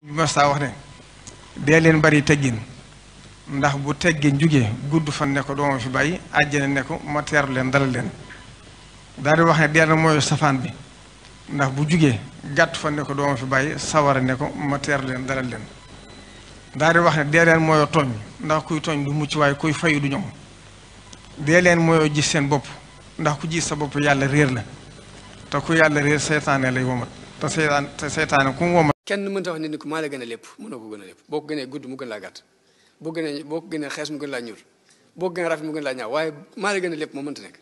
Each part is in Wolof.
masta wax ne dee leen bari teggin ndax bu teggin jugee gudd fan ne ko dooma fi bàyyi àjjana ne ko ma teeru leen dalal leen daal di wax ne dee na mooy safaan bi ndax bu jugee gàtt fan ne ko dooma fi bàyyi sawara ne ko ma teeru leen dalal leen daal di wax ne dee leen mooy tooñ ndax kuy tooñ du mucc waaye kuy fayu du ñoom dee leen mooy gis seen bopp ndax ku gis sa bopp yàlla réer la te ku yàlla réer seytaane lay womat te seytaane ku mu womat kenn mënta wax nit ni ko maa la gën a lépp mënoo ko gën a lépp boo ko gënee gudd mu gën laa gàtt boo ko gënee xees mu gën laa ñuul boo ko gënee rafet mu gën laa ñaaw waaye maa la gën a lépp moo mënta nekk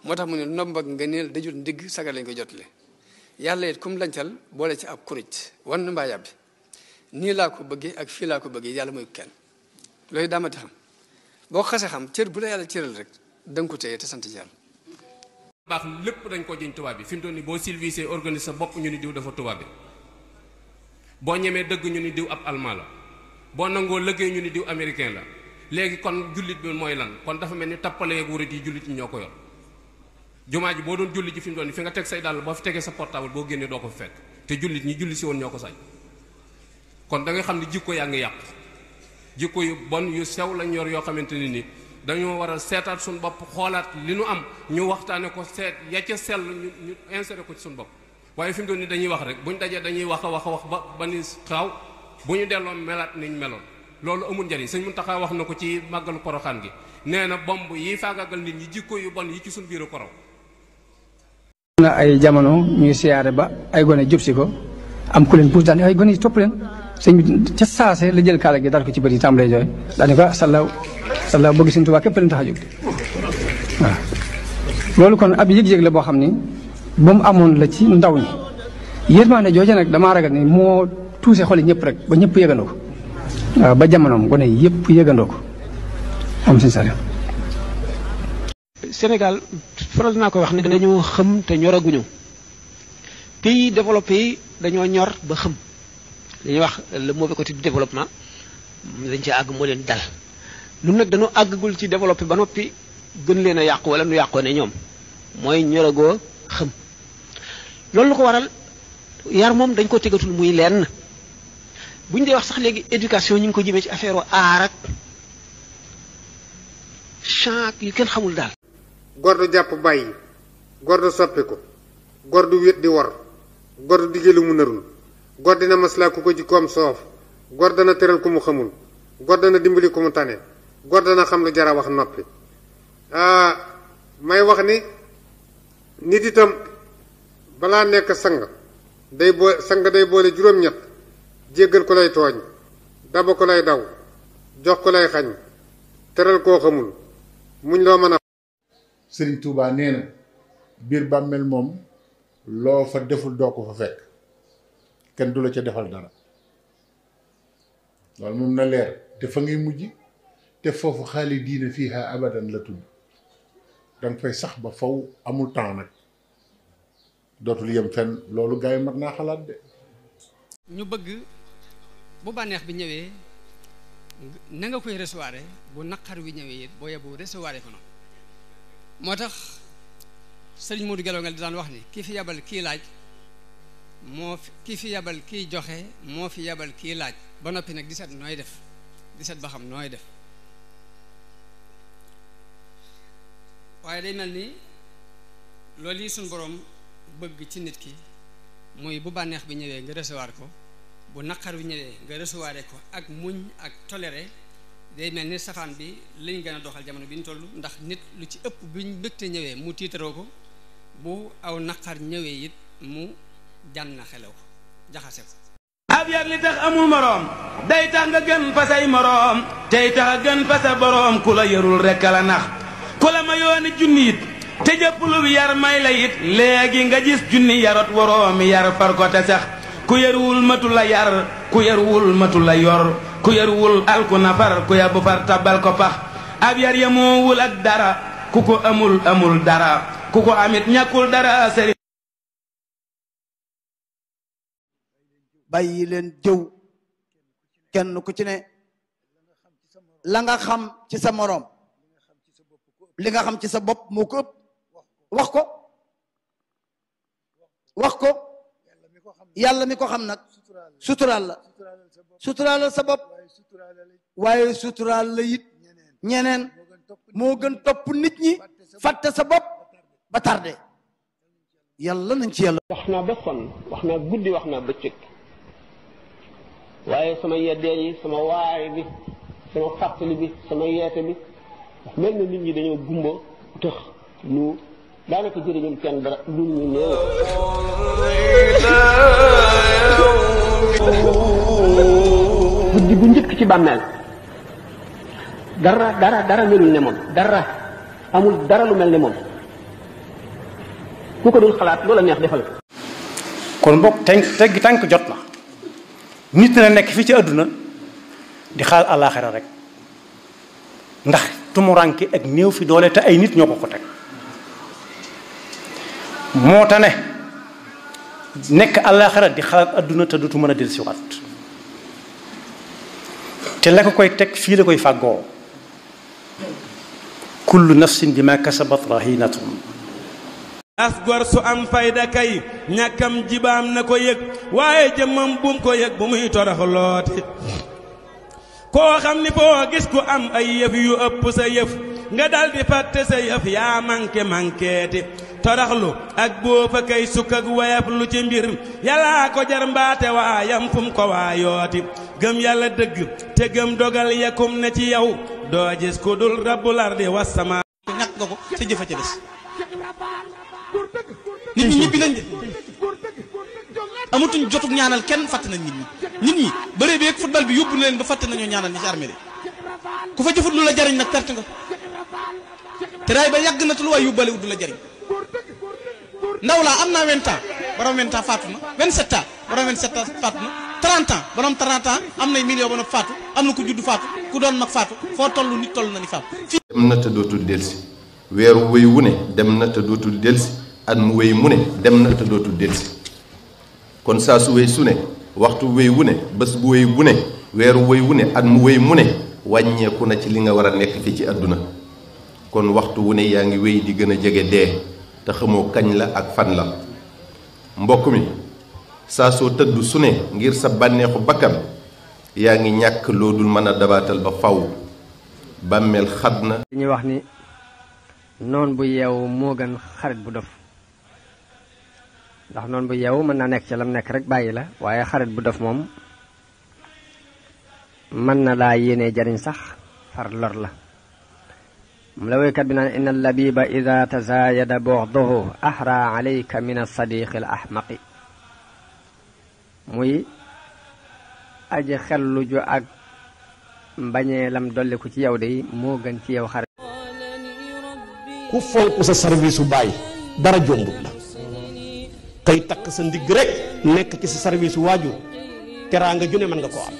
moo tax mu ne ndomb ak nga neel dajul ndigg sagar lañ koy jottale yàlla it comme lancal boole ci ab kurit wan na mbaa yàbbi nii laa ko bëggee ak fii laa ko bëggee yàlla mooy kenn loolu daamati xam boo ko xasee xam cër bu la yàlla cëral rek da nga ko téye te sant ci yàlla baax lépp dañ ko jëñ tubaab bi fi mu toll nii boo civilisé organise sa bopp ñu ni diw dafa tubaab bi boo ñemee dëgg ñu ni diw ab allemand la boo nangoo liggéey ñu ni diw américain la léegi kon jullit bi mooy lan kon dafa mel ni tappale yeeg wurit yi jullit ñi ñoo ko yor jumaa ji boo doon julli ji fi mu toll nii fi nga teg say dàll boo fi tegee sa portable boo génnee doo ko fi fekk te jullit ñi julli si woon ñoo ko sañ kon da nga xam ne jikko yaa ngi yàqu jikko yu bon yu sew lañ yor yoo xamante ne ni dañoo war a seetaat suñu bopp xoolaat li nu am ñu waxtaane ko seet ya ca sell ñu inséré ko ci suñu bopp waaye fi mu doon ni dañuy wax rek buñ dajee dañuy wax a wax ba ni xaaw bu ñu delloo melaat niñ meloon loolu amul njariñ Sëñ Muntaxa wax na ko ci màggalu Poroxaan gi nee na bomb yi faagaagal nit ñi jikko yu bon yi ci suñu biiru korow na ay jamono ñuy siyaare ba ay gone jub si ko am ku leen puus daal ay gone yi topp leen sëñ bi ca saase la jël kaala gi daal ko ci bët yi tàmbalee jooy daal ni ko sallaaw bëgg Sëñ Tuubaa képp leen tax a jóg waaw loolu kon ab yëg-yëg la boo xam ni ba mu amoon la ci ndaw ñi yërmaande jooju nag damaa ragal ni moo tuuse xoli ñëpp rek ba ñëpp yëgandoo ko waaw ba jamonoom gone yëpp yëgandoo ko am Sëñ Saliou Sénégal faral naa ko wax ne dañoo xam te ñoraguñu pays développé yi dañoo ñor ba xam dañuy wax le mauvais côté du développement dañ ci àgg moo leen dal lu nag dañoo àggagul ci développé ba noppi gën leen a yàqu wala nu yàqoo ne ñoom mooy ñoragoo xam loolu lu ko waral yar moom dañ ko tegatul muy lenn bu ñu dee wax sax léegi éducation ñu ngi ko jëmee ci affaire o aar ak champ yu kenn xamul daal gor du jàpp bàyyi gor du soppi ko gor du wét di wor gor du diggee lu mu narul gor dina maslaa ku ko ci koom soof gor dana tëral ku mu xamul gor dana dimbali ku mu tane gor dana xam lu jara wax noppi may wax ni nit itam balaa nekk sang day boole juróom-ñett jéggal ko lay tooñ daba ko lay daw jox ko lay xañ tëral koo xamul muñ loo mën a Sëriñ Tuubaa nee na biir bàmmeel moom loo fa deful doo ko fa fekk kenn du la ca defal dara loolu moom na leer te fa ngay mujj te foofu xaalidiina fiihaa abadan la tudd danga fay sax ba faw amul temps nag dootul yem fenn loolu gars yi mat naa xalaat de ñu bëgg bu bànneex bi ñëwee na nga koy recevoir bu naqar wi ñëwee it boo yebu recevoir ko noonu moo tax sëriñ Modou Gelongal di daan wax ni kii fi yabal kii laaj kii fi yabal kii joxe moo fi yabal kii laaj ba noppi nag di seet nooy def di seet ba xam nooy def waaye day mel ni loolu yi suñ boroom bëgg ci nit ki muy bu bànneex bi ñëwee nga recevoir ko bu naqar bi ñëwee nga recevoir ko ak muñ ak toléré day mel ni safaan bi lañ gën a doxal jamono bi ñu toll ndax nit lu ci ëpp buñ mbégte ñëwee mu tiitaroo ko bu aw naqar ñëwee it mu jànna xelew ko jaxase ko ab yar li tax amul moroom day tax nga gën fa say moroom tey tax a gën fa sa boroom ku la yarul rekk la nax ku la ma yooni junni it te jëpp lu yar may la it léegi nga gis junni yarot woroomi yar far ko te sax ku yaruwul matu la yar ku yaruwul matu la yor ku yaruwul alku nafar ku yabu far tabal ko pax ab yar yamoowul ak dara ku ko amul dara ku ko amit ñàkkul dara sëriñ bàyyi leen jëw kenn ku ci ne la nga xam ci sa moroom li nga xam ci sa bopp moo ko ëpp wax ko yàlla mi ko xam nag suturaal la suturaalal sa bopp waaye suturaal la it ñeneen moo gën topp nit ñi fàtte sa bopp ba tardé yàlla nañ ci yàlla. wax naa ba sonn wax naa guddi wax naa bëccëg waaye sama yeddeel yi sama waare bi sama fàttali bi sama yeete bi wax mel na nit ñi dañoo gumba tëx lu daanaka jëriñul kenn dara lu ñu néew. guddi bu njëkk ci bàmmeel dara melul ne moom dara amul dara lu mel ne moom ku ko dul xalaat loola neex defal. kon mbokk teggi tànk jot na nit na nekk fii ci àdduna di xaar àllaaxira rek ndax tumuranke ak néew fi doole te ay nit ñoo ko teg moo tax ne nekk àllaaxira di xalaat àdduna te dutu mën a dellusiwaat te la ko koy teg fii la koy fàggoo kullu nafsin bima kasabat rahinatun asgor su am fayda kay ñàkkam jibaam na ko yëg waaye jëmmam bum ko yëg bu muy torox looti koo xam ni foo gis ku am ay yëf yu ëpp sa yëf nga dal di fàtte sa yëf yaa manqué toroxlu ak boofa kay sukk ak wayaf lu ci mbir yàllaa ko jar mbaate waayam fum ko waayooti gëm yàlla dëgg te gëm dogal yakum ne ci yow doo gis ku dul rabbul ardi wassama ñàkk nga ko sa jëfa ca des nit ñi ñibbi nañ de amatuñ jotug ñaanal kenn fàtte nañ nit ñi bëree bi ak football bi yóbbu na leen ba fàtte nañoo ñaanal ñi ci armée ku fa jëfut lu la jariñ nag perte nga te daay ba yàgg na te lu waay yóbbale wut du la jariñ ndaw laa am naa 20 ans borom 20 ans faatu na 27 ans borom 27 ans faatu na 30 ans borom 30 ans am nay million ba nag faatu am na ku judd faatu ku doon mag faatu foo toll nit toll na ni faatu. dem na te dootul delsi weeru wéy wu ne dem na te dootul delsi at mu wéy mu ne dem na te dootul delsi kon saa su wéy su ne waxtu wéy wu ne bés bu wéy bu ne weeru wéy wu ne at mu wéy mu ne wàññeeku na ci li nga war a nekk fii ci àdduna kon waxtu wu ne yaa ngi wéy di gën a jege dee te xamoo kañ la ak fan la mbokk mi saa soo tëdd su ne ngir sa bànneexu bakkan yaa ngi ñàkk loo dul mën a dabaatal ba faw bàmmeel xat na. ñuy wax ni noon bu yeewu moo gën xarit bu dof ndax noon bu yeewu mën naa nekk ci lam nekk rek bàyyi la waaye xarit bu dof moom mën na laa yéenee jariñ sax far lor la mu la woykat bi naan inna labiba ida tazaayada bughduhu ahra alayka min as-sadiqi al ahmaqi muy aji xellu ju ak mbañeelam dolliku ci yow de moo gën ci yow xarit ku fonk sa service su bàyyi dara jombut la kay takk sa ndigg rek nekk ci sa service su waajur teraanga ju ne mën nga koo am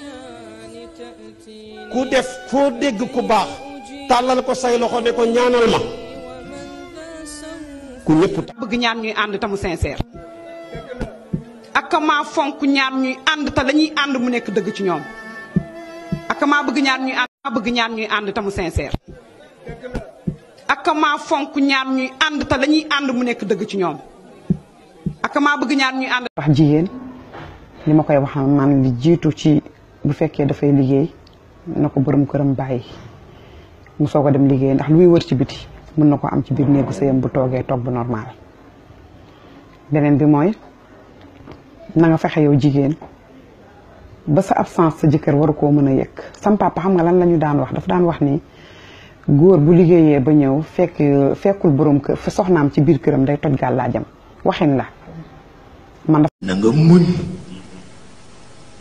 ku def foo dégg ku baax tàllal ko say loxo ne ko ñaanal ma ku ñëpp bëgg ñaar ñuy ànd te mu sincère ak maa fonk ñaar ñuy ànd te lañuy ànd mu nekk dëgg ci ñoom ak maa bëgg ñaar ñuy ànd te mu sincère ak maa fonk ñaar ñuy ànd te lañuy ànd mu nekk dëgg ci ñoom ak maa bëgg ñaar ñuy ànd. wax jigéen li ma koy wax man li jiitu ci bu fekkee dafay liggéey na ko borom këram bàyyi mu soog a dem liggéey ndax lu muy wër ci biti mën na ko am ci biir néegu sëyam bu toogee toog bu normal. beneen bi mooy na nga fexe yow jigéen ba sa absence sa jëkkër waru koo mën a yëg sam papa xam nga lan la ñu daan wax dafa daan wax ni góor bu liggéeyee ba ñëw fekkul borom kër fa soxnaam ci biir këram day toj gàllaajam waxin la man na nga muñ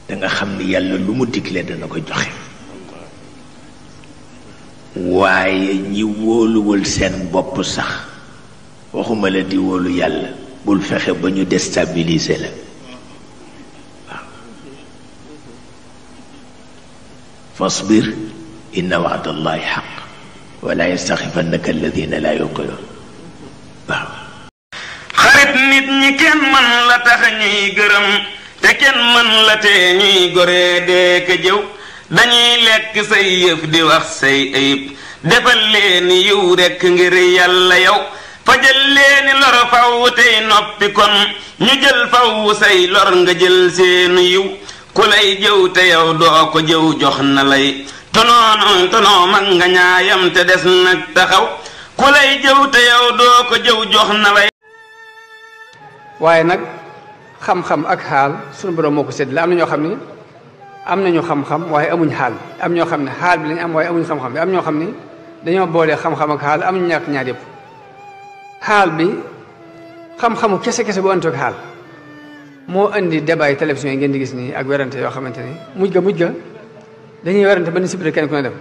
da nga xam ni yàlla lu mu digle dana ko joxe waaye ñi wóoluwul seen bopp sax waxuma la di wóolu yàlla bul fexe ba ñu déstabiliser la waaw fasbir inna wa'dallahi haqq wala yastaxifannaka alladina la yuqinuun waaw xarit nit ñi kenn mën la tax ñuy gërëm te kenn mën la tee ñuy goree dee ka jëw dañuy lekk say yëf di wax say ayib defal leen yiw rekk ngir yàlla yow fajal leeni lor faw tey noppi kon ñu jël faw say lor nga jël seenu yiw ku lay jëw te yow doo ko jëw jox na lay tonoo mag nga ñaayam te des nag taxaw ku lay jëw te yow doo ko jëw jox na lay. waaye nag xam-xam ak xaal sunu borom moo ko sédd la am na ñoo xam ni am nañu xam-xam waaye amuñ xaal bi am ñoo xam ne xaal bi lañ am waaye amuñ xam-xam bi am ñoo xam ni dañoo boole xam-xam ak xaal amuñu ñàkk ñaar yëpp xaal bi xam-xamu kese-kese bu antoog xaal moo indi débat yi télévision yi ngeen di gis nii ak werante yoo xamante ni mujj ga dañuy werante ba ni sibire kenn ku ne dem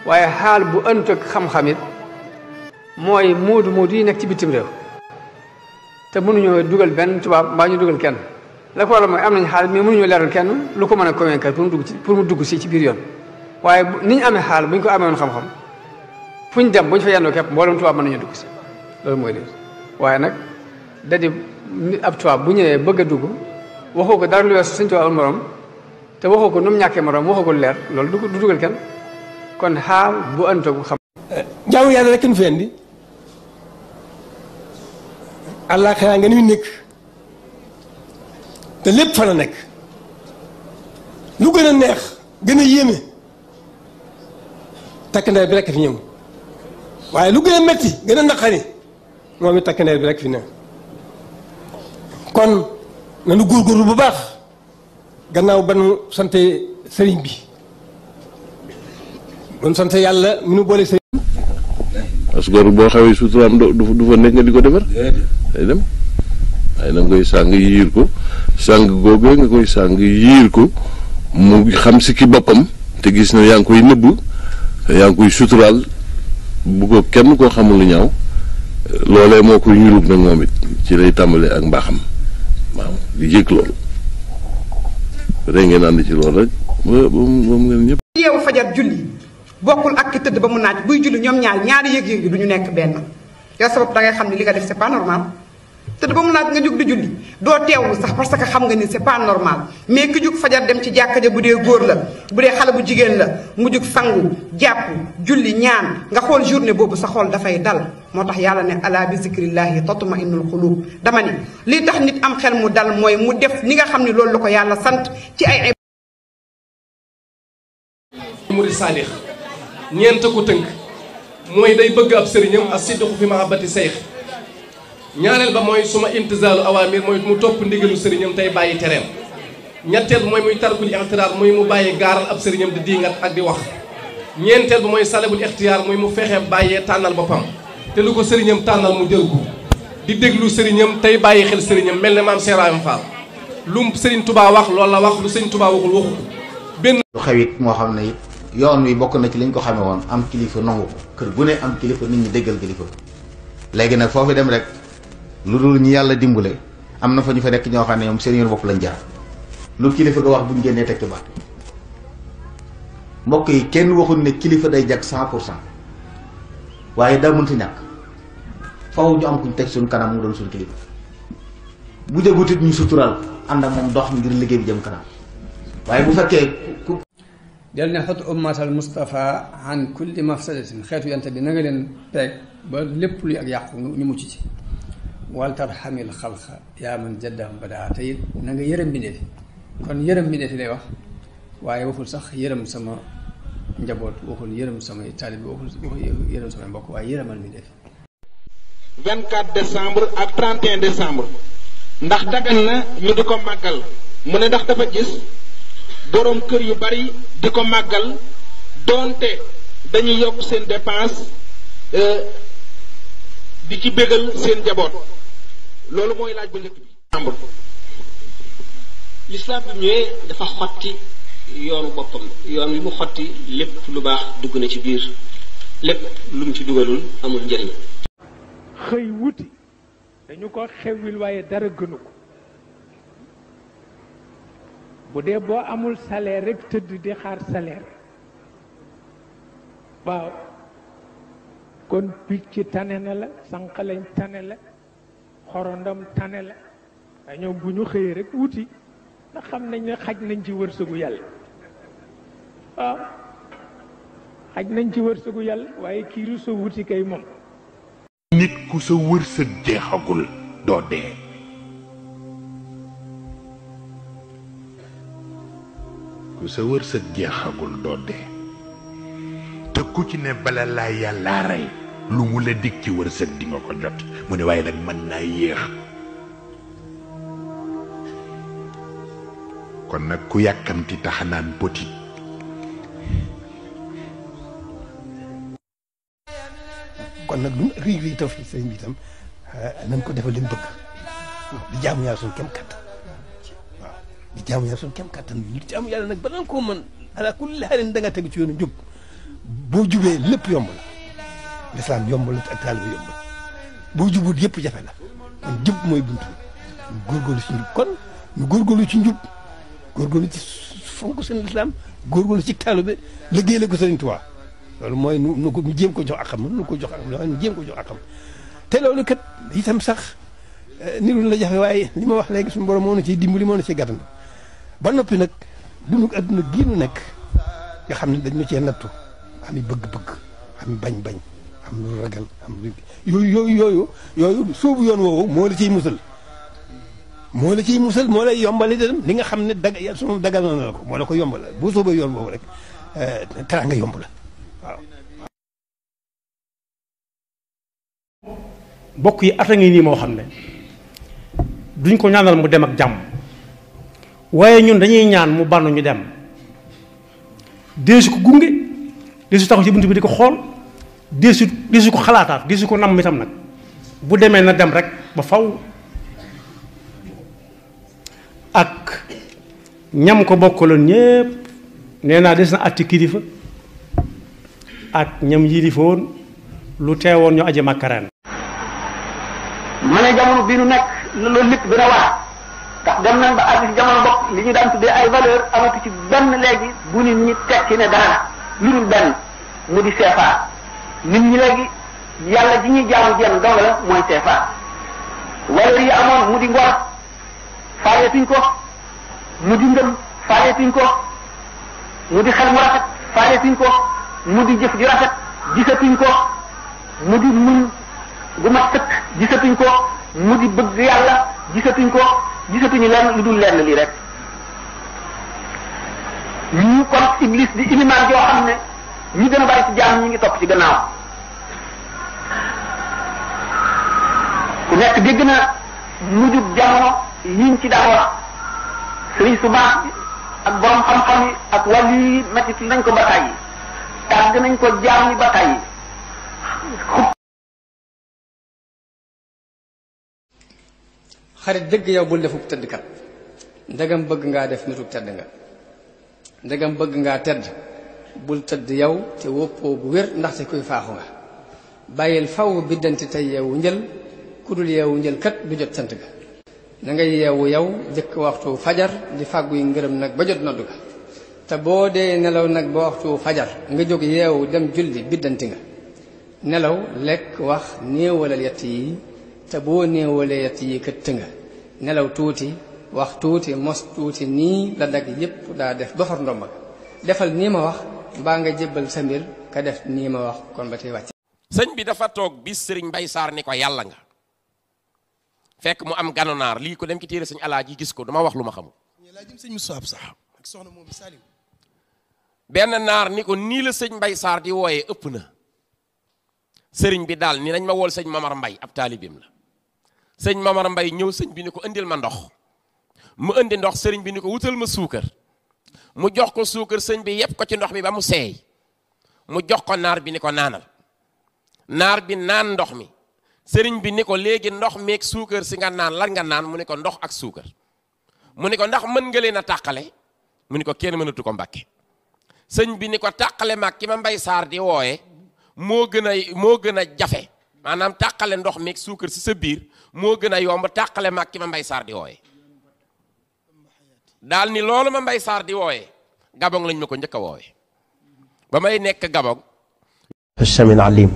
waaye xaal bu antoog xam-xam it mooy moodu yi nekk ci bitim réew te mënuñoo dugal benn tubaab mbaa ñu dugal kenn la ko waral mooy am nañ xaal mais mënuñoo leeral kenn lu ko mën a convaincre pour mu dugg si ci biir yoon waaye ni ñu amee xaal bu ñu ko amee woon xam-xam fu ñu dem bu ñu fa yendoo képp mboolem tubaab mën nañu dugg si loolu mooy lii waaye nag da di ab tubaab bu ñëwee bëgg a dugg waxoo ko dara lu weesu suñu tubaab morom te waxoo ko nu mu ñàkkee morom waxoo ko leer loolu du dugal kenn kon xaal bu ëntoog xam. jaamu yàlla rek ñu fi indi àllaaxira nga ni nekk te lépp fa la nekk lu gën a neex gën a yéeme takk ndeer bi rek fi ñëw waaye lu gën a metti gën a naqari moom it takk ndeer bi rek fi ne kon nanu góorgóorlu bu baax gannaaw ba nu sante sëriñ bi ba nu sante yàlla mi nu boole sëriñ parce que boo xawee suturaam du fa nekk nga di ko defar day dem waaye da nga koy sàng yiir ko sàng googee nga koy sàng yiir ko mu xam si ki boppam te gis na yaa ngi koy nëbb yaa ngi koy suturaal bu ko kenn koo xamul lu ñaaw loolee moo koy ñurub nag moom it ci lay tàmbalee ak mbaaxam waaw di jëkk loolu rek ngeen ànd ci loolu rek ba mu ngeen ñëpp yeewu fajar julli bokkul ak ki tëdd ba mu naaj buy julli ñoom ñaari yëg-yëg yi du ñu nekk benn yow sabab da ngay xam ne li nga def c'est pas normal tëdd ba mu naaj nga jug di julli doo teewlu sax parce que xam nga ni c'est pas normal mais ki jug fajar dem ci jàkka ja bu dee góor la bu dee xale bu jigéen la mu jug sangu jàpp julli ñaan nga xool journée boobu sa xool dafay dal moo tax yàlla ne ala bi zikrillahi tatma innul qulub dama ni li tax nit am xel mu dal mooy mu def ni nga xam ne loolu la ko yàlla sant ci ay murid saadix ñeent ko tënk mooy day bëgg ab sëriñam ak siddiqu fi mahabbati sayx ñaareel ba mooy suma intizaalu awaamir mooy mu topp ndigalu sëriñam tey bàyyi tereem ñetteel ba mooy muy tarkul ixtiraar muy mu bàyyi gaaral ab sëriñam di diingat ak di wax ñeenteel ba mooy salabul ixtiyaar muy mu fexe bàyyee tànnal boppam te lu ko sëriñam tànnal mu jël ko di déglu sëriñam tey bàyyi xel sëriñam mel ne maam Cheikh Ibrahima Fall lu sëriñ Touba wax loolu la wax lu sëriñ Touba waxul waxu ko benn lu xewit moo xam ne it yoon wi bokk na ci liñ ko xamee woon am kilifa nangu ko kër gu ne am kilifa nit ñi déggal kilifa léegi nag foofu dem rek lu dul ñi yàlla dimbale am na fa ñu fa nekk ñoo xam ne ñoom seen yoon bopp lañ jaar lu kilifa ga wax buñ génnee teg ci baat mbokk yi kenn waxul ne kilifa day jag 100% waaye daa mënta ñàkk faw ñu am kuñ teg suñ kanam mu doon suñ kilifa bu jagutit ñu suturaal ànd ak moom dox ngir liggéey bi jëm kanam waaye bu fekkee ku del ne xot ummatal Mustafa an kulli mafsadatin xeetu yante bi na nga leen peeg ba lépp luy ak yàqu ñu mucc ci wal tarxamil xalqa yaa man jaddahum badaa te it na nga yërëm mbindeefi kon yërëm mbindeefi lay wax waaye waxul sax yërëm sama njaboot waxul yërëm samay taalib waxul yërëm samay mbokk waaye yërëmal mbindeefi 24 décembre ak 31 décembre ndax dagan na ñu di ko màggal mu ne ndax dafa gis boroom kër yu bari di ko màggal doonte dañuy yokk seen dépense di ci bégal seen njaboot loolu mooy laaj bu njëkk bi. l'islam bi ñëwee dafa xotti yoonu boppam yoon wi mu xotti lépp lu baax dugg na ci biir lépp lu mu ci dugalul amul njëriñ. xëy wuti dañu ko xewwil waaye dara gënu ko bu dee boo amul salaire rek tëdd di xaar salaire waaw kon picc tane na la sànqalañ tane la xorondom tane la waaye ñoom bu ñu xëyee rek wuti ndax xam nañ ne xaj nañ ci wërsëgu yàlla waaw xaj nañ ci wërsëgu yàlla waaye kii ruso wuti kay moom nit ku sa wërsëg jeexagul doo dee ku sa wërsëg jeexagul doo dee te ku ci ne bala laa yàllaa rey lu mu la dig ci wërsëg di nga ko jot mu ne waaye nag mën naa yéex kon nag ku yàkkamti tax naan petit kon nag lu rii rii taw fi sëriñ bi itam nañ ko defal li mu bëgg di jaamu yàlla suñu kem kattan waaw di jaamu yàlla suñu kem kattan di jaamu yàlla nag balaa koo mën ala kulli haalin da nga tegu ci yoonu njub boo jubee lépp yomb la lislaam yomb la ak taalibe yomb la boo jubut yëpp jafe la kon jub mooy buntu ñu góorgóorlu ci njub kon ñu góorgóorlu ci njub góorgóorlu ci fonk seen lislaam góorgóorlu ci taalibe liggéeyal ko Sëriñ Tuubaa loolu mooy nu ko ñu jéem ko jox akam nu ko jox akam waaye ñu jéem ko jox akam te loolu kat itam sax niru la jafe waaye li ma wax léegi suñu borom moo na ciy dimbali moo na ciy gàttandu ba noppi nag dunu adduna gii nu nekk nga xam ne dañu cee nattu ami bëgg-bëgg ami bañ-bañ am lu ragal am lu yooyu soobu yoon woowu moo la ciy musal moo la ciy musal moo lay yombal itam li nga xam ne sunu dagal na la ko moo la ko yombal boo soobee yoon woowu rek teraanga yomb la waaw. bokk yi ata ngi nii moo xam ne duñ ko ñaanal mu dem ak jàmm waaye ñun dañuy ñaan mu bànn ñu dem deesu ko gunge deesu taxaw ci bunt bi di ko xool deesu ko xalaataat deesu ko namm itam nag bu demee na dem rek ba faw ak ñam ko bokkaloon ñépp nee naa des na atti kilifa ak ñam yilifoon lu teewoon ñu aje makkaraan ma ne jamono bii nu nekk loolu lépp dina waar ndax dem nañ ba àgg ci jamono bopp li ñu daan tuddee ay valeur amatu ci benn léegi bu nit ñi tekki ne dara lu dul benn mu di CFA nit ñi léegi yàlla ji ñuy jaamu jenn dong la mooy CFA valeur yi amoon mu di ngor faayetuñ ko mu di ngëm faayetuñ ko mu di xel mu rafet faayetuñ ko mu di jëf ju rafet gisatuñ ko mu di muñ gu mat sëkk gisatuñ ko mu di bëgg yàlla gisatuñ ko gisatuñu lenn lu dul lenn lii rek ñu kon iblis di ilimaan joo xam ne ñi gën a bari ci jaam ñi ngi topp ci gannaaw ku nekk dégg na mujjub jamono yiñ ci daan wax sëriñ su baax bi ak borom xam-xam yi ak wàllu yi métti nañ ko ba tàyyi tàgg nañ ko jaam ñi ba tàyyi xarit dëgg yow bul defub tëddkat ndegam bëgg ngaa def nitub tedd nga ndegam bëgg ngaa tedd bul tëdd yow te woppoo bu wér ndaxte kuy faaxu nga bàyyil faw biddanti tey yeewu njël ku dul yeewu njël kat du jot sant ga na ngay yeewu yow jëkk waxtu fajar di fàgguy ngërëm nag ba jot noddu ga te boo dee nelaw nag ba waxtu fajar nga jóg yeewu dem julli biddanti nga nelaw lekk wax néewalal yett yi te boo néewalee yett yi këtt nga nelaw tuuti wax tuuti mos tuuti nii la dag yépp daa def ba far ndomba defal nii ma wax mbaa nga jébbal sa mbir ka def nii ma wax kon ba tey wàcc sëñ bi dafa toog bis sëriñ Mbay Saar ni ko yàlla nga fekk mu am ganonaar lii ko dem ci téere sëñ Alaaji gis ko dama wax lu ma xamul benn naar ni ko nii la sëñ Mbay Saar di wooyee ëpp na sëriñ bi daal ni nañ ma wool sëñ Mamar Mbay ab taalibim la sëñ Mamar Mbay ñëw sëñ bi ni ko indil ma ndox mu indi ndox sëriñ bi ni ko wutal ma suukar mu jox ko suukar sëñ bi yépp ko ci ndox mi ba mu seey mu jox ko naar bi ni ko naanal naar bi naan ndox mi sëriñ bi ni ko léegi ndox meeg suukar si nga naan lan nga naan mu ni ko ndox ak suukar mu ni ko ndax mën nga leen a tàqale mu ni ko kenn mënatu ko Mbàkke sëñ bi ni ko tàqale mag ki ma Mbay Saar di wooye moo gën a jafe maanaam tàqale ndox meeg suukar si sa biir moo gën a yomb tàqale mag ki ma Mbay Saar di wooye daal ni loolu ma Mbay Saar di wooye Gabon lañ ma ko njëkk a woowe ba may nekk Gabon samin alim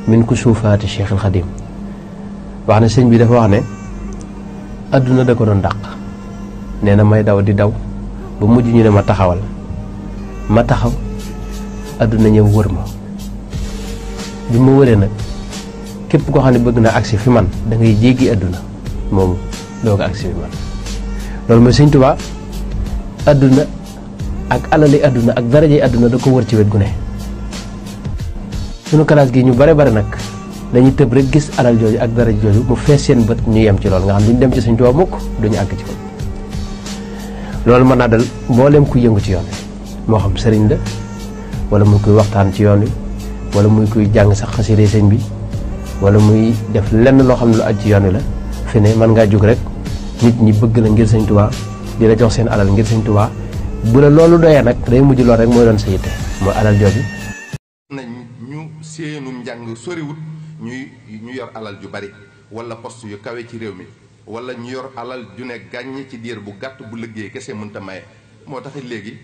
min kusufaati Cheikh al Xadim wax ne sëñ bi dafa wax ne adduna da ko doon dàq nee na may daw di daw ba mujj ñu ne ma taxawal ma taxaw adduna ñëw wër ma bi ma wëree nag képp koo xam ne bëgg na agsi fi man da ngay jéggi àdduna moom doo ko agsi fi man loolu mooy Sëñ Tuubaa àdduna ak alali àdduna ak darajey àdduna da ko wër ci wet gu ne sunu classe gi ñu bare nag dañuy tëb rek gis alal jooju ak daraja jooju mu fees seen bët ñu yem ci loolu nga xam duñ dem ci Sëñ Tuubaa mukk duñu àgg ci ko loolu mën naa dal mboolem ku yëngu ci yoon wi moo xam sëriñ la wala muy kuy waxtaan ci yoon wi wala muy kuy jàng sax xasida sëñ bi wala muy def lenn loo xam ne lu aj ci yoon wi la fi ne mën ngaa jóg rek nit ñi bëgg la ngir Sëñ Tuubaa di la jox seen alal ngir Sëñ Tuubaa bu la loolu doyee nag day mujj lool rek mooy doon sa yitte mooy alal jooju. nañ ñu seenu njàng soriwut ñu yor alal ju bari wala poste yu kawe ci réew mi wala ñu yor alal ju ne gàññ ci diir bu gàtt bu liggéey kese mënta maye moo tax léegi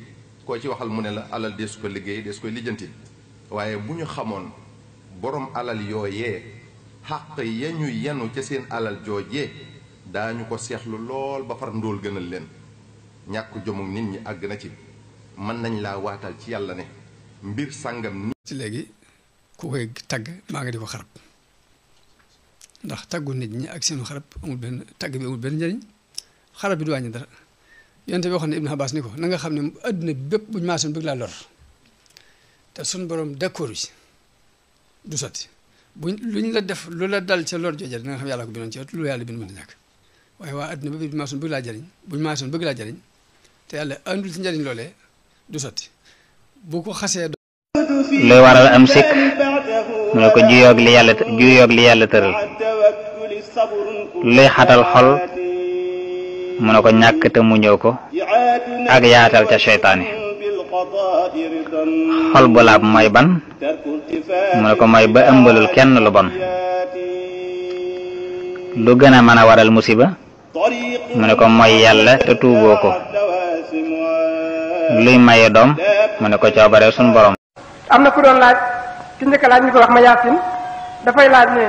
koo ci waxal mu ne la alal dees ko liggéey dees koy lijjanti waaye bu ñu xamoon borom alal yooyee xàq ya ñu yenu ca seen alal joojee daañu ko seexlu lool ba far ndóol gënal leen ñàkk jomug nit ñi àgg na ci mën nañ laa waatal ci yàlla ne mbir sàngam ni ci léegi ku koy tagg maa nga di ko xarab ndax taggu nit ñi ak seenu xarab amul benn tagg bi amul benn njëriñ xarab bi du wàññi dara yonte bi waxoon ne Ibn Abbas ni ko na nga xam ne adduna bi bépp buñu maasoon bëgg laa lor te suñ borom d'accord ci du sotti luñ la def lu la dal ca lor jooja da nga xam yàlla ko bindoon ci lu yàlla bind mën a ñàkk waaye waa adduna bi buñu maasoon bëgg laa jariñ buñu maasoon bëgg laa jariñ te yàlla andul ci njariñ loolee du sotti bu ko xasee luy waral am sikk mu ne ko juyoog li yàlla tëral luy xatal xol mu ne ko ñàkk te muñoo ko ak yaatal ca seytaane xol bu laab mooy ban mu ne ko mooy ba ëmbalul kenn lu bon lu gën a mën a waral musiba mu ne ko mooy yàlla te tuuboo ko luy maye doom mu ne ko coobare suñ borom. am na ku doon laaj ki njëkk laaj ñu ko wax ma yaasin dafay laaj ne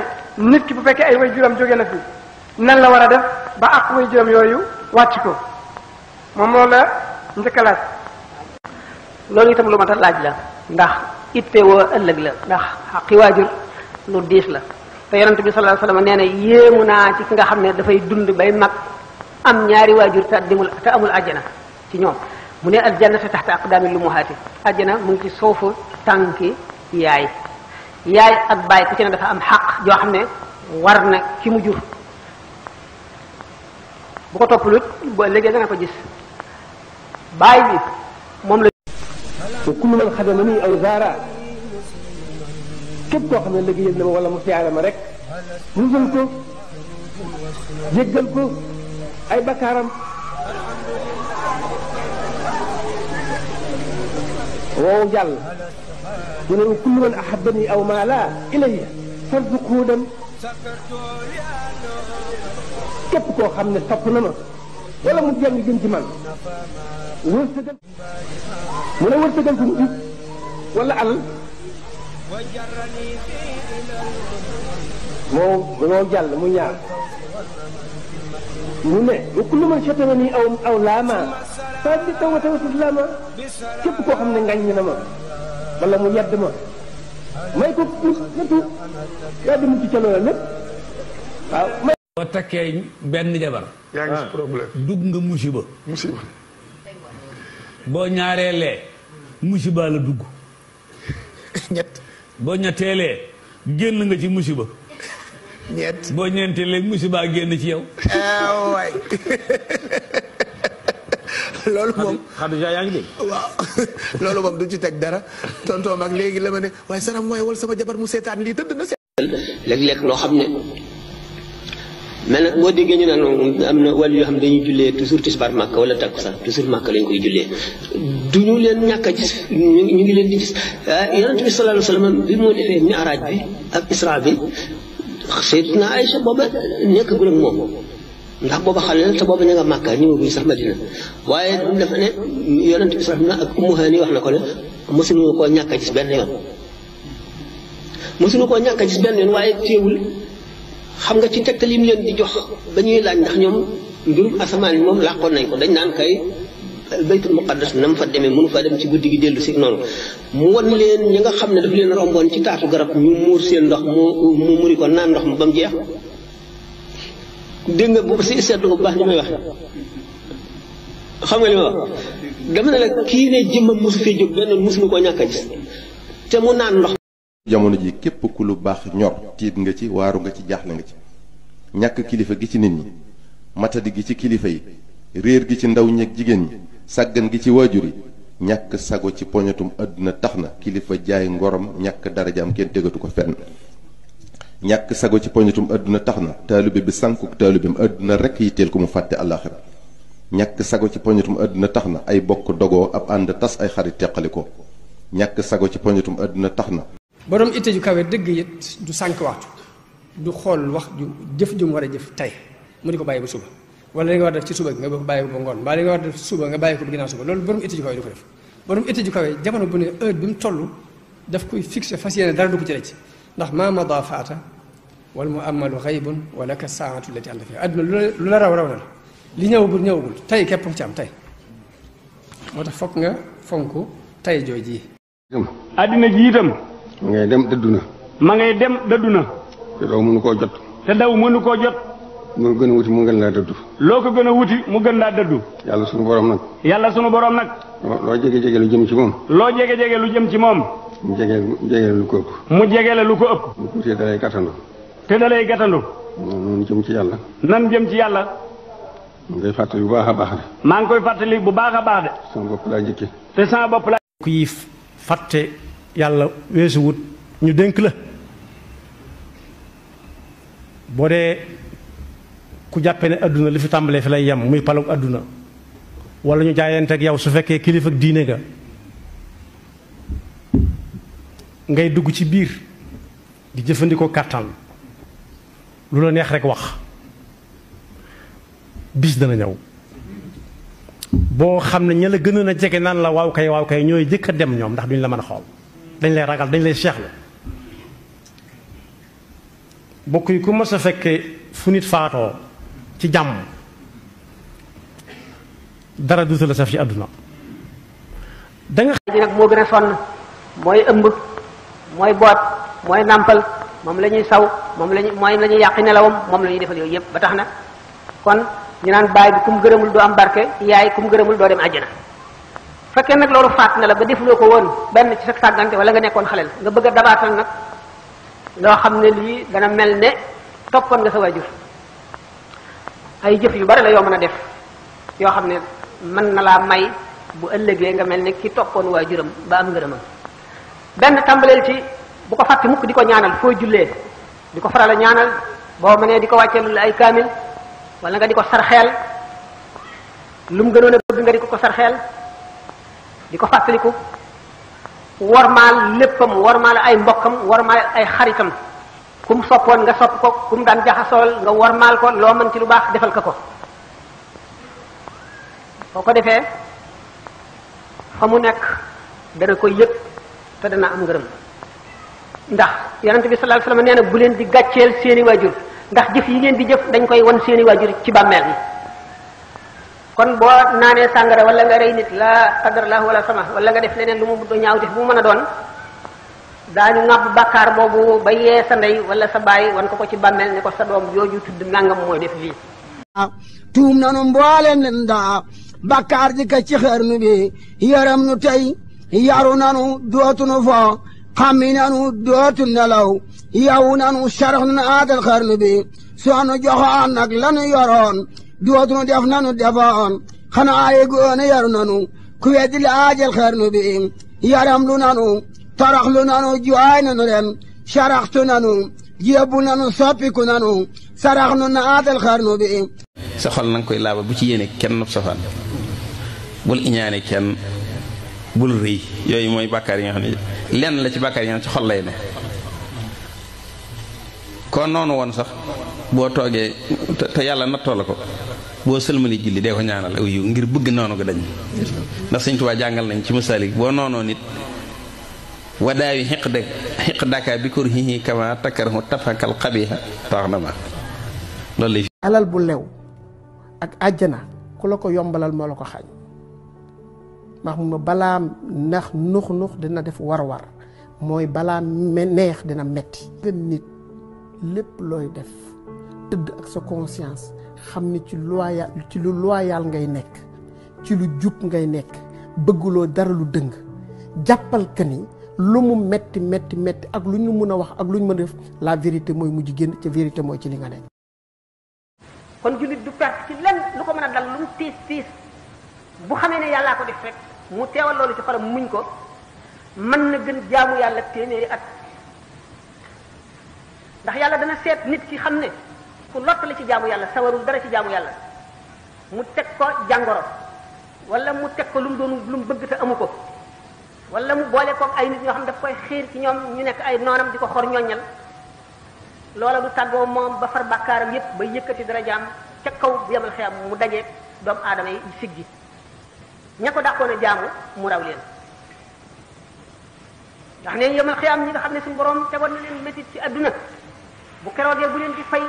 nit ki bu fekkee ay way juróom jóge na fi nan la war a def ba ak way juróom yooyu wàcc ko moom loolu la njëkk laaj. loolu itam lu mat a laaj la ndax itte woo ëllëg la ndax xaqi waajur lu diis la te yonent bi sallallahu alayhi wasallam nee na yéemu naa ci ki nga xam ne dafay dund bay mag am ñaari waajur te amul àjjana ci ñoom mu ne aljannatu taxta aqdaamil ummahaati àjjana mu ngi ci suufu tànki yaay ak baay ku ci ne dafa am xaq joo xam ne war na ki mu jur bu ko toppalut boo léegi dana ko gis baay bi moom la wa kullu man xadamani aw zaara képp koo xam ne liggéeyal na ma wala mu siyaare ma rek musal ko jéggal ko ay bakkaaram woowu jàll mu ne kullu man ahabbani aw maala ilayya farzuqhu dem képp koo xam ne sopp na ma wala mu jàng jëm ci man wërsëgal mu ne wërsëgal ko mu jub wala alal moo jàll mu ñaar mu ne wa kullu man shatamani aw laama fa di tawbata wa islaama képp koo xam ne ngañ na ma wala mu yedd ma may ko ñettu yaa di mucc ca loola lépp waaw boo takkee benn jabar yaa ngi ci problème dugg nga musiba boo ñaareelee musiba la dugg boo ñetteelee génn nga ci musiba boo ñeenteelee musiba génn ci yow waay loolu moom Xadija yaa ngi dégg waaw loolu moom du ci teg dara tonton mag léegi la ma ne waaye saram mooy wal sama jabar mu seetaan lii tëdd na léeg-léeg loo xam ne mel na boo déggee ñu naan am na wàllu yoo xam ne dañuy jullee toujours tisbaar Màkka wala takkusaan toujours Màkka lañ koy jullee duñu leen ñàkk a gis ñu ngi leen di gis yonent bi sallallahu alayhi wasallam bi moo defee mi'raaj bi ak isra bi Sayyidina Aïcha booba nekkagul ak moom ndax booba xale la te booba ña nga Màkka ñëwaguñ sax Madina waaye dafa ne yonent bi sallallahu alayhi wasallam ak Ummu Hani wax na ko ne mosuñu koo ñàkk a gis benn yoon mosuñu koo ñàkk a gis benn yoon waaye teewul xam nga ci tegtal yi mu leen di jox ba ñuy laaj ndax ñoom mbirum asamaan yi moom làqoon nañ ko dañ naan kay baytul muqaddas nam fa demee mënu faa dem ci guddi gi dellu si noonu mu wan leen ñi nga xam ne daf leen romboon ci taatu garab ñu muur seen ndox mu muri ko naan ndox ma ba mu jeex dégg nga bu si seetlu ko bu baax li may wax xam nga li ma wax dama ne la kii ne jëmmam mosu fee jóg benn mosuñu koo ñàkk a gis te mu naan ndox. jamono ji képp ku lu baax ñor tiit nga ci waaru nga ci jaaxle nga ci ñàkk kilifa gi ci nit ñi matadi gi ci kilifa yi réer gi ci ndaw ñeeg jigéen ñi sàggan gi ci waajur yi ñàkk sago ci poñatum àdduna tax na kilifa jaay ngorom ñàkk darajaam kenn tegatu ko fenn ñàkk sago ci poñatum àdduna tax na taalibe bi sànkuk taalibeem àdduna rekk yitteel ko mu fàtte àllaaxira ñàkk sago ci poñatum àdduna tax na ay bokk dogoo ab ànd tas ay xarit teqali ko ñàkk sago ci poñatum àdduna tax na borom itte ju kawe dëgg it du sànk waxtu du xool wax ju jëf ju mu war a jëf tey mu di ko bàyyi ba suba wala li nga war a def ci suba nga bàyyi ko ba ngoon mbaa li nga war a def suba nga bàyyi ko ba ginnaaw suba loolu borom itte ju kawe du ko def borom itte ju kawe jamono bu ne heure bi mu toll daf koy fixé fas yéene dara du ko ci rëcc ndax maa mada faata wal mu amalu xaybun wala ka saatu lati ànd fi àdduna lu la raw na la li ñëwagul tey képp ci am tey moo tax fokk nga fonk tey jooy ji àddina ji itam ma ngay dem dëddu na ma ngay dem dëddu na te daw mënu koo jot te daw mënu koo jot loo gën a wuti mu gën laa dëddu loo ko gën a wuti mu gën laa dëddu yàlla sunu borom nag loo jege lu jëm ci moom loo jege lu jëm ci moom mu jege lu ko ëpp mu jege la lu ko ëpp bu tuutee dalay gàttandu te dalay gàttandu noonu jëm ci yàlla nan jëm ci yàlla mu ngay fàttali bu baax a baax de maa ngi koy fàttali bu baax a baax de sama bopp laa jëkke te sama bopp laa kuy fàtte yàlla weesu wut ñu dénk la boo dee ku jàppee ne adduna li fi tàmbalee fi lay yem muy palug adduna wala ñu jaayante ak yow su fekkee kilifa ak diine nga ngay dugg ci biir di jëfandikoo kàttan lu la neex rek wax bis dana ñëw boo xam ne ña la gën a jege naan la waaw kay ñooy jëkk a dem ñoom ndax duñ la mën a xool dañ lay ragal dañ lay seexlu bokk yi ku mës a fekkee fu nit faatoo ci jàmm dara duuta la saf ci àdduna danga ji nag moo gën a sonn mooy ëmb mooy boot mooy nàmpal moom la ñuy saw mooy la ñuy yàqi nelawam moom la ñuy defal yooyu yëpp ba tax na kon ñu naan baay bi kum gërëmul doo am barke yaay kum gërëmul doo dem àjjana fekkee nag loolu faat na la ba defuloo ko woon benn ci sa sàggante wala nga nekkoon xaleel nga bëgg a dabaatal nag loo xam ne lii dana mel ne toppoon nga sa waajur ay jëf yu bari la yoo mën a def yoo xam ne mën na laa may bu ëllëgee nga mel ne ki toppoon waajuram ba am ngërëmam benn tàmbaleel ci bu ko fàtte mukk di ko ñaanal foo jullee di ko faral a ñaanal boo mënee di ko wàcceelul ay kaamil wala nga di ko sarxeel lu mu gënoon a bëgg nga di ko sarxeel di ko fàttaliku wormaal léppam wormaal ay mbokkam wormaal ay xaritam kum soppoon nga sopp ko kum daan jaxasool nga wormaal ko loo mën ci lu baax defal ko boo ko defee fa mu nekk dana koy yëg te dana am ngërëm ndax yonente bi sallallahu alayhi wasallam nee na bu leen di gàcceel seeni waajur ndax jëf yi ngeen di jëf dañ koy wan seeni waajur ci bàmmeel bi kon boo naanee sàngara wala nga rey nit la qadarallah wala sama wala nga def leneen lu mu ñaaw def bu mu mën a doon daañu ŋàbb bàkkaar boobu ba yee sa ndey wala sa baay wan ko ci bàmmeel ne ko sa doom jooju tudd nangam mooy def lii tuum nanu mboolem leen daa bàkkaar ji ka ci xarnu bi yaram nu tey yaru nanu dootunu fo xammi nanu dootu nelaw yaw nanu sarax nu aadal xarnu bi soonu joxoon nag lanu yoroon dootunu def nanu defoon xanaa ay goone yaru nanu ku weddi laajal xarnu bi yaram lu nanu tarax lu nanu jooy nanu ren saraxtu nanu jébbu nanu soppiku nanu sarax nu naatal xarnu bi sa xol na nga koy laabal bu ci yéene kenn nopp safaan bul iñaane kenn bul rëy yooyu mooy bàkkaar yi nga xam ne lenn la ci bàkkaar yi nga xam ne ci xol lay ne kon noonu woon sax boo toogee te yàlla nattoo la ko boo sëlmali julli dee ko ñaanal aw yiw ngir bëgg noonu ko dañ ndax Sëñ Tuubaa jàngal nañ ci masaalik boo noonoo nit wadaawi xiq daka bi kur hihi kama takkarahu tafakal xabiha tax na ma loolu lay alal bu lew ak àjjana ku la ko yombalal moo la ko xañ max mun ma balaa ndax nux dina def war-war mooy balaa neex dina metti gën nit lépp looy def tëdd ak sa conscience xam ni ci lu loyal ngay nekk ci lu jub ngay nekk bëgguloo dara lu dëng jàppal ka ni lu mu metti ak lu ñu mën a wax ak lu ñu mën a def la vérité mooy mujj génn ca vérité mooy ci li nga nekk. kon jullit du perte ci lenn lu ko mën a dal lu mu tiis bu xamee ne yàllaa ko def rek mu teewal loolu ci xolam muñ ko mën na gën jaamu yàlla téeméeri at ndax yàlla dana seet nit ki xam ne ku lott la ci jaamu yàlla sawarul dara ci jaamu yàlla mu teg ko jàngoro wala mu teg ko lu mu bëgg te amu ko wala mu boole koog ay nit ñoo xam ne daf koy xiir ci ñoom ñu nekk ay noonam di ko xor ñoññal loola du tàggoo moom ba far bàkkaaram yépp ba yëkkati darajaam ca kaw bu yemal xeyam mu dajeeg doomu aadama yi siggi ña ko dàqoon a jaamu mu raw leen ndax ne yemal xeyam ñi nga xam ne suñu borom tegoon na leen métit ci adduna bu keroogee bu leen di fay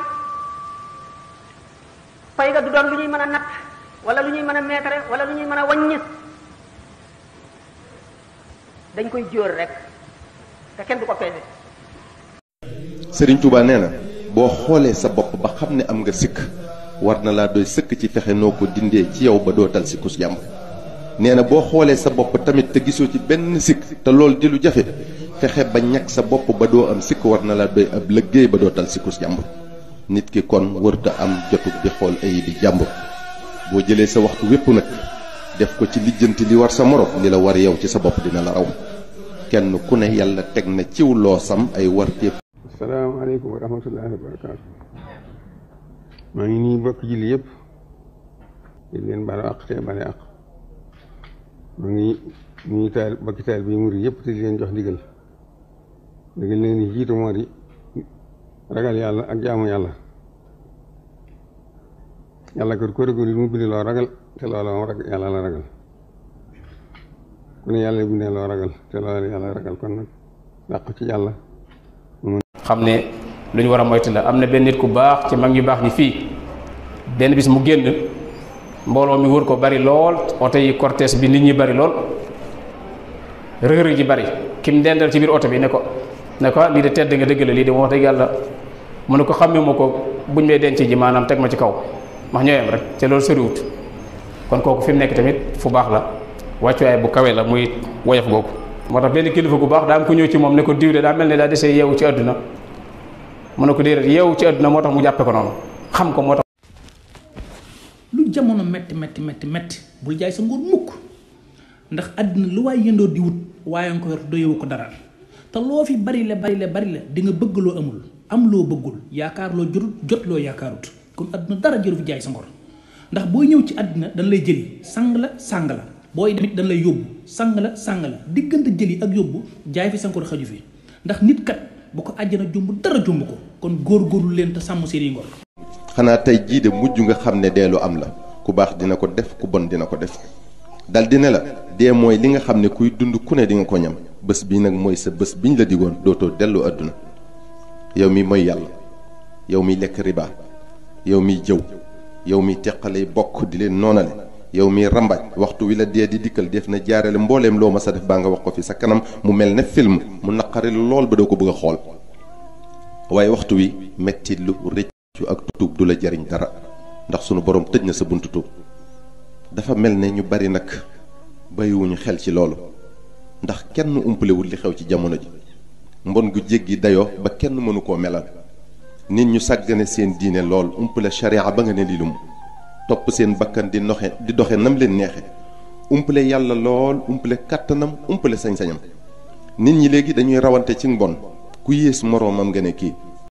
nga du doon lu ñuy mën a natt wala lu ñuy mën a meetare wala lu ñuy mën a wàññi dañ koy jóor rek te kenn du ko peese. Sëriñ Touba nee na boo xoolee sa bopp ba xam ne am nga sikk war na laa doy sëkk ci fexe noo ko dindee ci yow ba doo dal si kus jàmbur nee na boo xoolee sa bopp tamit te gisoo ci benn sikk te loolu di lu jafe fexe ba ñàkk sa bopp ba doo am sikk war na laa doy ab liggéey ba doo dal si kus jàmbur nit ki kon warta am jotug di xool ayib bi jàmbur boo jëlee sa waxtu wépp nag def ko ci lijjanti li war sa morom li la war yow ci sa bopp dina la raw kenn ku ne yàlla teg na ciw loo sam ay warteef. asalaamaaleykum wa rahmatullahi wa barakaatu. maa ngi nii bokk julli yëpp di leen baal àq te bale àq maa ngi nuyu bokki taal bi murid yëpp te di leen jox ndigal leen di jiitu moo di ragal yàlla ak jaamu yàlla yàlla kat ko régul mu bindee loo ragal te loola moom yàlla la ragal ku ne yàlla bindee loo ragal te loola yàlla ragal kon nag dàq ci yàlla xam ne lu ñu war a moytu la am na benn nit ku baax ci mag ñu baax ñi fii benn bis mu génn mbooloo mi wër ko bari lool oto yi cortège bi nit ñi bari lool rëg-rëg ji bari kim dendal ci biir oto bi ne ko lii de tedd nga dëgg la lii de wax dëgg yàlla mu ne ko xàmmee ma ko buñ may denc ji maanaam teg ma ci kaw ndax ñooyam rek te loolu soriwut kon kooku fi mu nekk tamit fu baax la wàccuwaay bu kawe la muy woyof googu moo tax benn kilifa gu baax daa am ko ñëw ci moom ne ko diw de daa mel ne daa desee yeewu ci àdduna mu ne ko déedéet yeewu ci àdduna moo tax mu jàppe ko noonu xam ko moo tax lu jamono metti bul jaay sa nguur mukk ndax àddina lu waay yëndoo di wut waaye nga ko yor doyewu ko dara te loo fi bari la di nga bëgg loo amul am loo bëggul yaakaar loo jot loo yaakaarut kon àdduna dara jëru fi jaay sa ngor ndax booy ñëw ci àddina dañ lay jëli sang la booy demit dañ lay yóbbu sang la diggante jëli ak yóbbu jaay fi sa ngor xaju fi ndax nit kat bu ko àjjana jumb dara jumb ko kon góorgóorlu leen te sàmm seeni ngor. xanaa tey jii de mujj nga xam ne deelu am la ku baax dina ko def ku bon dina ko def dal di ne la dee mooy li nga xam ne kuy dund ku ne di nga ko ñam bés bi nag mooy sa bés biñ la digoon dootoo dellu àdduna yow mi mooy yàlla yow miy lekk riba yow miy jëw yow miy teqalay bokk di leen noonale yow miy rambaaj waxtu wi la dee di dikkal def na jaarale mbooleem loo ma sa def baa nga wax ko fi sa kanam mu mel ne film mu naqari lool ba doo ko bëgg a xool waaye waxtu wi metti lu rëccu ak tuub du la jariñ dara ndax sunu borom tëj na sa buntu tuub dafa mel ne ñu bari nag bàyyiwuñu xel ci loolu ndax kenn umpalewul li xew ci jamono ji mbon gu jéggi dayoo ba kenn mënu koo melal nit ñu sàggane seen diine lool umpale sharia ba nga ne li lum topp seen bakkan di doxe nam leen neexe umpale yàlla lool umpale kàttanam umpale sañ-sañam nit ñi léegi dañuy rawante ci mbon ku yées moroomam nga ne kii